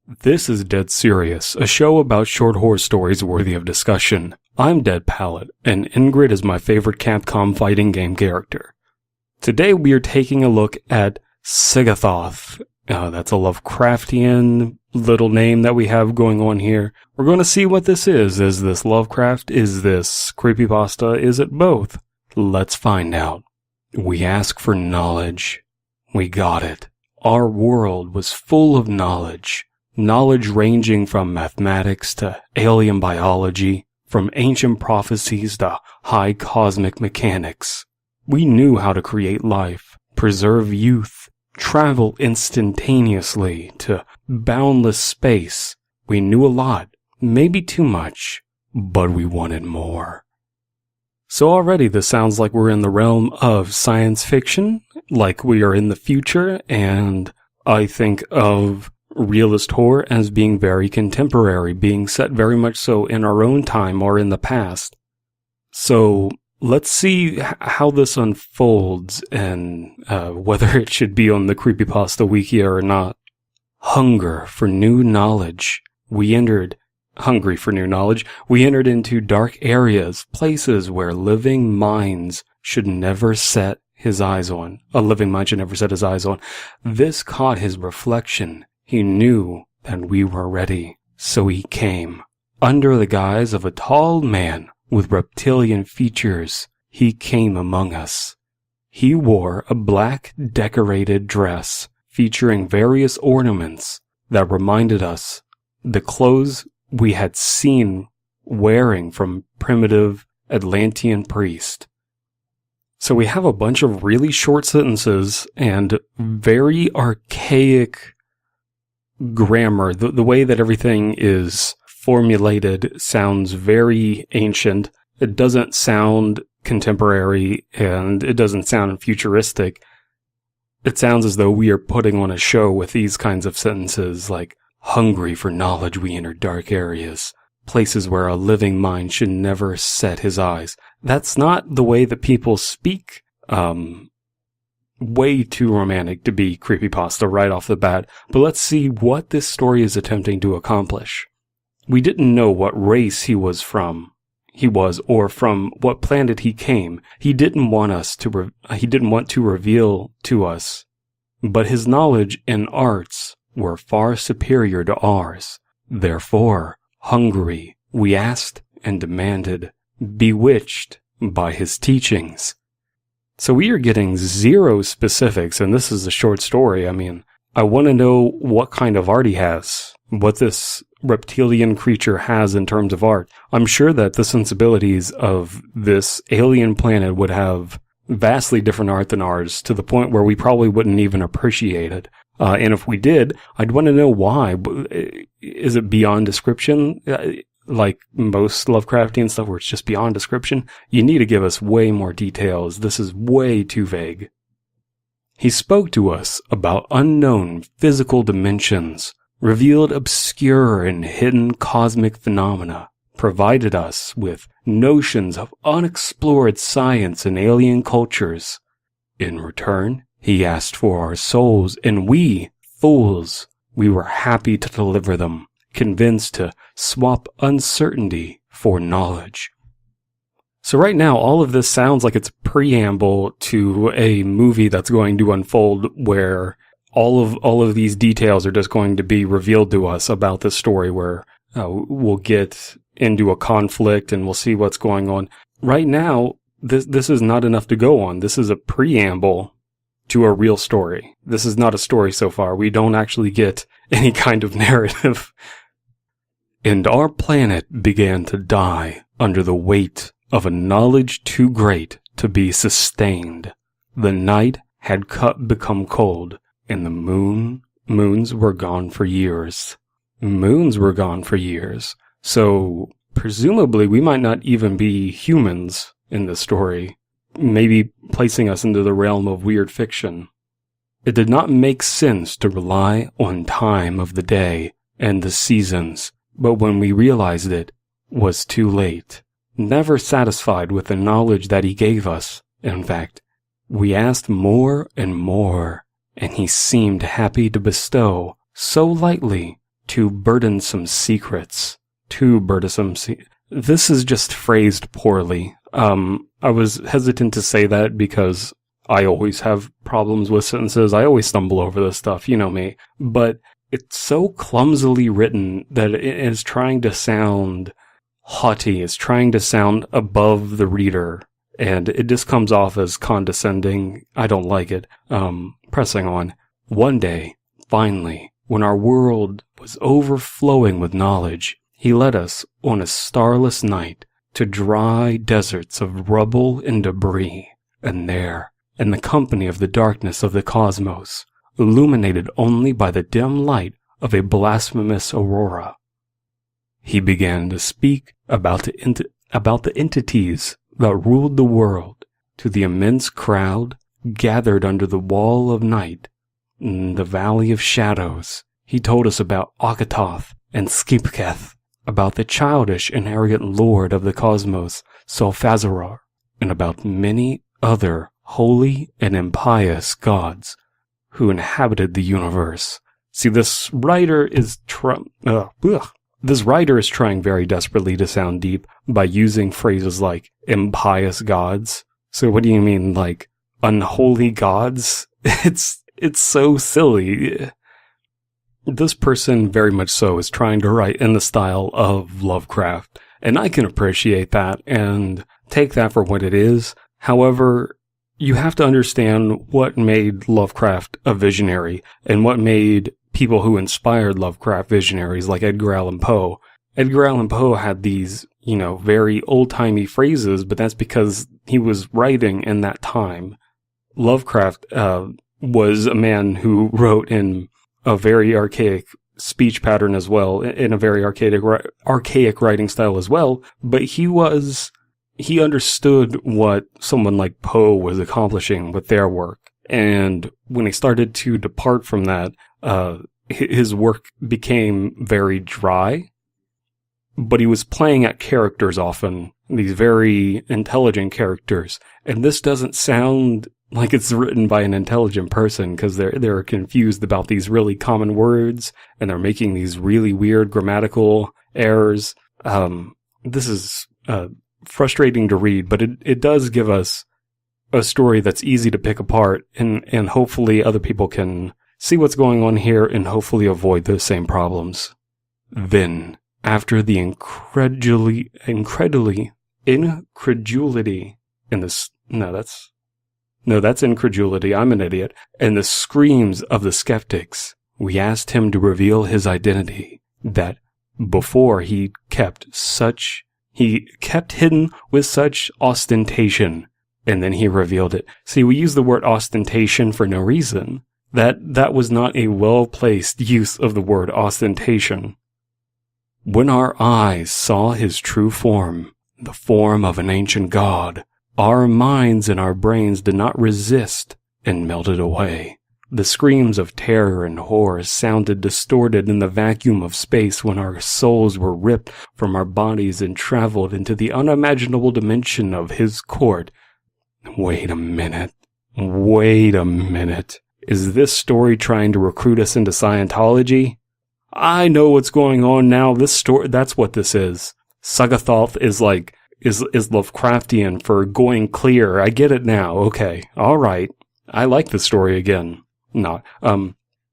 This is Dead Serious, a show about short horror stories worthy of discussion. I'm Dead Palette, and Ingrid is my favorite Capcom fighting game character. Today we are taking a look at Saga Thoth. That's a Lovecraftian little name that we have going on here. We're going to see what this is. Is this Lovecraft? Is this Creepypasta? Is it both? Let's find out. We ask for knowledge. We got it. Our world was full of knowledge. Knowledge ranging from mathematics to alien biology, from ancient prophecies to high cosmic mechanics. We knew how to create life, preserve youth, travel instantaneously to boundless space. We knew a lot, maybe too much, but we wanted more. So already this sounds like we're in the realm of science fiction, like we are in the future, and I think of realist horror as being very contemporary, being set very much so in our own time or in the past. So let's see how this unfolds and whether it should be on the Creepypasta Wiki or not. Hunger for new knowledge. Hungry for new knowledge, we entered into dark areas, places where living minds should never set his eyes on. A living mind should never set his eyes on. This caught his reflection. He knew that we were ready, so he came. Under the guise of a tall man with reptilian features, he came among us. He wore a black decorated dress featuring various ornaments that reminded us the clothes we had seen wearing from primitive Atlantean priest. So we have a bunch of really short sentences and very archaic grammar. The way that everything is formulated sounds very ancient. It doesn't sound contemporary and it doesn't sound futuristic. It sounds as though we are putting on a show with these kinds of sentences like, hungry for knowledge we enter dark areas, places where a living mind should never set his eyes. That's not the way that people speak. Way too romantic to be Creepypasta right off the bat, but let's see what this story is attempting to accomplish. We didn't know what race he was, or from what planet he came. He didn't want to reveal to us, but his knowledge and arts were far superior to ours. Therefore, hungry, we asked and demanded, bewitched by his teachings. So we are getting zero specifics, and this is a short story. I mean, I want to know what kind of art he has, what this reptilian creature has in terms of art. I'm sure that the sensibilities of this alien planet would have vastly different art than ours, to the point where we probably wouldn't even appreciate it. And if we did, I'd want to know why. Is it beyond description? Like most Lovecraftian stuff where it's just beyond description? You need to give us way more details. This is way too vague. He spoke to us about unknown physical dimensions, revealed obscure and hidden cosmic phenomena, provided us with notions of unexplored science and alien cultures. In return, he asked for our souls, and we, fools, we were happy to deliver them, convinced to swap uncertainty for knowledge. So right now, all of this sounds like it's a preamble to a movie that's going to unfold where all of these details are just going to be revealed to us about this story, where we'll get into a conflict and we'll see what's going on. Right now, this is not enough to go on. This is a preamble to a real story. This is not a story so far. We don't actually get any kind of narrative. And our planet began to die under the weight of a knowledge too great to be sustained. The night had become cold, and the moons were gone for years. Moons were gone for years. So presumably we might not even be humans in this story, maybe placing us into the realm of weird fiction. It did not make sense to rely on time of the day and the seasons, but when we realized it was too late. Never satisfied with the knowledge that he gave us, in fact, we asked more and more, and he seemed happy to bestow so lightly Too burdensome secrets. Too burdensome This is just phrased poorly. I was hesitant to say that because I always have problems with sentences. I always stumble over this stuff, you know me. But it's so clumsily written that it is trying to sound haughty. It's trying to sound above the reader. And it just comes off as condescending. I don't like it. Pressing on. One day, finally, when our world was overflowing with knowledge, he led us on a starless night to dry deserts of rubble and debris. And there, in the company of the darkness of the cosmos, illuminated only by the dim light of a blasphemous aurora, he began to speak about the entities that ruled the world to the immense crowd gathered under the wall of night in the valley of shadows. He told us about Thoth and Skipketh, about the childish and arrogant lord of the cosmos, Solfazaror, and about many other holy and impious gods who inhabited the universe. See, this writer is trying very desperately to sound deep by using phrases like impious gods. So what do you mean, like unholy gods? It's so silly. This person very much so is trying to write in the style of Lovecraft, and I can appreciate that and take that for what it is. However, you have to understand what made Lovecraft a visionary and what made people who inspired Lovecraft visionaries like Edgar Allan Poe. Edgar Allan Poe had these, very old-timey phrases, but that's because he was writing in that time. Lovecraft was a man who wrote in a very archaic speech pattern as well, in a very archaic writing style as well, but he understood what someone like Poe was accomplishing with their work. And when he started to depart from that, his work became very dry, but he was playing at characters often, these very intelligent characters. And this doesn't sound like it's written by an intelligent person, because they're confused about these really common words, and they're making these really weird grammatical errors. This is frustrating to read, but it does give us a story that's easy to pick apart, and hopefully other people can see what's going on here and hopefully avoid those same problems. Then, after the incredulity in this, that's incredulity, I'm an idiot, and the screams of the skeptics, we asked him to reveal his identity, that before he kept hidden with such ostentation, and then he revealed it. See, we use the word ostentation for no reason. That was not a well-placed use of the word ostentation. When our eyes saw his true form, the form of an ancient god, our minds and our brains did not resist and melted away. The screams of terror and horror sounded distorted in the vacuum of space when our souls were ripped from our bodies and traveled into the unimaginable dimension of his court. Wait a minute. Is this story trying to recruit us into Scientology? I know what's going on now. This story, that's what this is. Saga Thoth is Lovecraftian for going clear. I get it now. Okay. All right. I like the story again.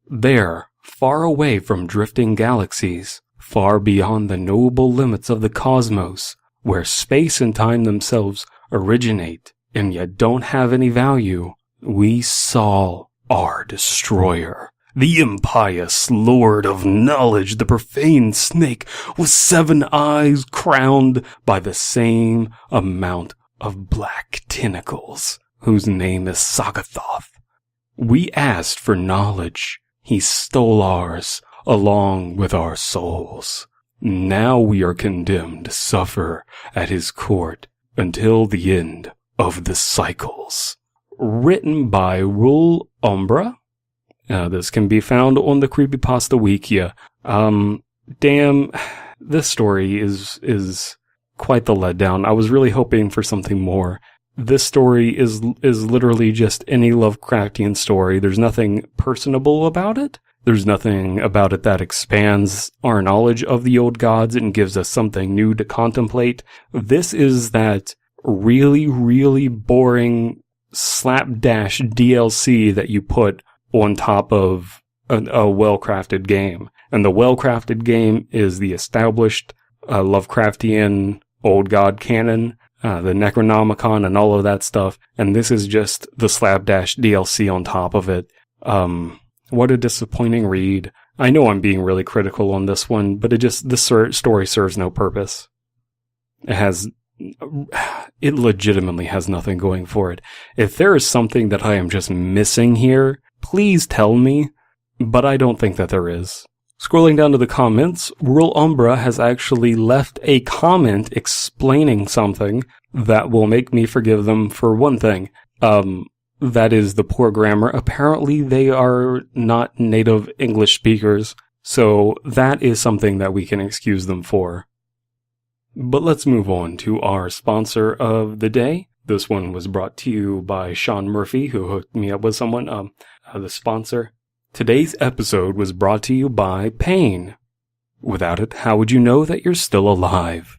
There, far away from drifting galaxies, far beyond the noble limits of the cosmos, where space and time themselves originate and yet don't have any value, we saw our destroyer, the impious lord of knowledge, the profane snake with 7 eyes crowned by the same amount of black tentacles, whose name is Saga Thoth. We asked for knowledge. He stole ours, along with our souls. Now we are condemned to suffer at his court until the end of the cycles. Written by Rule Umbra. This can be found on the Creepypasta Wikia. Damn, this story is quite the letdown. I was really hoping for something more. This story is literally just any Lovecraftian story. There's nothing personable about it. There's nothing about it that expands our knowledge of the old gods and gives us something new to contemplate. This is that really, really boring slapdash DLC that you put on top of a well-crafted game. And the well-crafted game is the established Lovecraftian old god canon, the Necronomicon and all of that stuff. And this is just the slapdash DLC on top of it. What a disappointing read. I know I'm being really critical on this one, but the story serves no purpose. It legitimately has nothing going for it. If there is something that I am just missing here, please tell me, but I don't think that there is. Scrolling down to the comments, Rural Umbra has actually left a comment explaining something that will make me forgive them for one thing. That is the poor grammar. Apparently they are not native English speakers, so that is something that we can excuse them for. But let's move on to our sponsor of the day. This one was brought to you by Sean Murphy, who hooked me up with someone, the sponsor. Today's episode was brought to you by pain. Without it, how would you know that you're still alive?